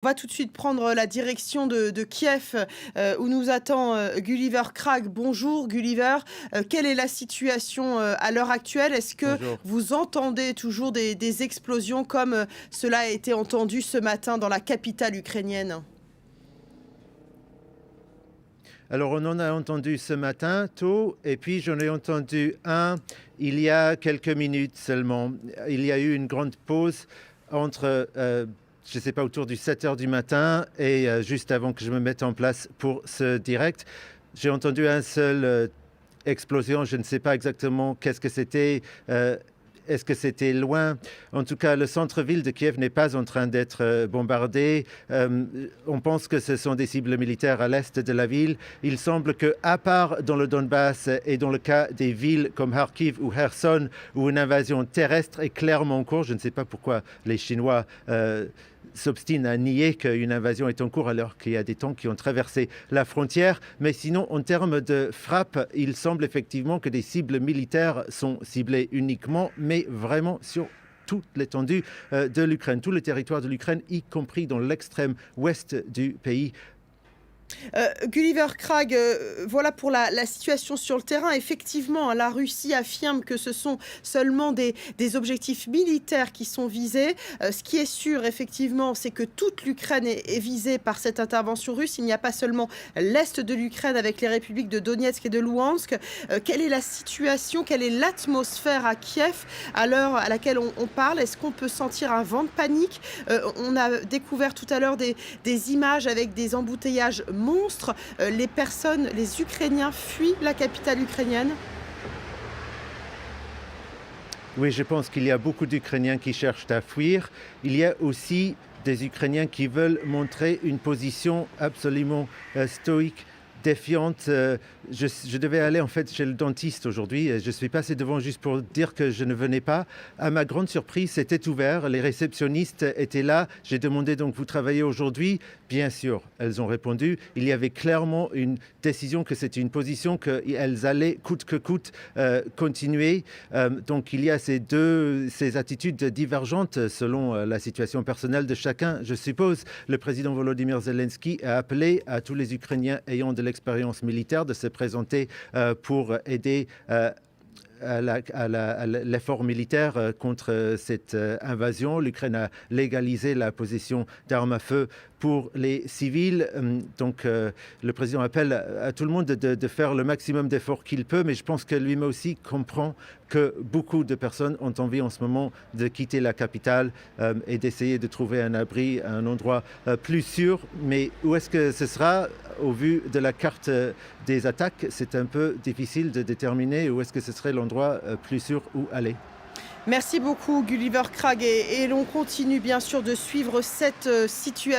On va tout de suite prendre la direction de Kiev, où nous attend Gulliver Krag. Bonjour Gulliver. Quelle est la situation à l'heure actuelle? Est-ce que Bonjour. vous entendez toujours des explosions comme cela a été entendu ce matin dans la capitale ukrainienne? Alors, on en a entendu ce matin tôt, et puis j'en ai entendu un il y a quelques minutes seulement. Il y a eu une grande pause entre, je ne sais pas, autour du 7 heures du matin et juste avant que je me mette en place pour ce direct. J'ai entendu un seul explosion, je ne sais pas exactement qu'est-ce que c'était. Est-ce que c'était loin? En tout cas, le centre-ville de Kiev n'est pas en train d'être bombardé. On pense que ce sont des cibles militaires à l'est de la ville. Il semble que, à part dans le Donbass et dans le cas des villes comme Kharkiv ou Kherson, où une invasion terrestre est clairement en cours, je ne sais pas pourquoi les Chinois s'obstinent à nier qu'une invasion est en cours alors qu'il y a des tanks qui ont traversé la frontière. Mais sinon, en termes de frappe, il semble effectivement que des cibles militaires sont ciblées uniquement, mais vraiment sur toute l'étendue de l'Ukraine, tout le territoire de l'Ukraine, y compris dans l'extrême ouest du pays. Gulliver Krag, voilà pour la situation sur le terrain. Effectivement, hein, la Russie affirme que ce sont seulement des objectifs militaires qui sont visés. Ce qui est sûr, effectivement, c'est que toute l'Ukraine est visée par cette intervention russe. Il n'y a pas seulement l'est de l'Ukraine avec les républiques de Donetsk et de Louhansk. Quelle est la situation, quelle est l'atmosphère à Kiev à l'heure à laquelle on parle? Est-ce qu'on peut sentir un vent de panique? On a découvert tout à l'heure des images avec des embouteillages monstres. Les personnes, les Ukrainiens fuient la capitale ukrainienne. Oui, je pense qu'il y a beaucoup d'Ukrainiens qui cherchent à fuir. Il y a aussi des Ukrainiens qui veulent montrer une position absolument stoïque, défiante. Je devais aller en fait chez le dentiste aujourd'hui. Je suis passé devant juste pour dire que je ne venais pas. À ma grande surprise, c'était ouvert. Les réceptionnistes étaient là. J'ai demandé donc, vous travaillez aujourd'hui? Bien sûr, elles ont répondu. Il y avait clairement une décision que c'était une position qu'elles allaient coûte que coûte continuer. Donc il y a ces attitudes divergentes selon la situation personnelle de chacun. Je suppose le président Volodymyr Zelensky a appelé à tous les Ukrainiens ayant de l'expérience militaire de se présenter pour aider à l'effort militaire contre cette invasion. L'Ukraine a légalisé la possession d'armes à feu pour les civils. Donc le président appelle à tout le monde de faire le maximum d'efforts qu'il peut, mais je pense que lui-même aussi comprend que beaucoup de personnes ont envie en ce moment de quitter la capitale et d'essayer de trouver un abri, un endroit plus sûr. Mais où est-ce que ce sera au vu de la carte des attaques? C'est un peu difficile de déterminer où est-ce que ce serait l'endroit plus sûr où aller. Merci beaucoup Gulliver Krag et l'on continue bien sûr de suivre cette situation.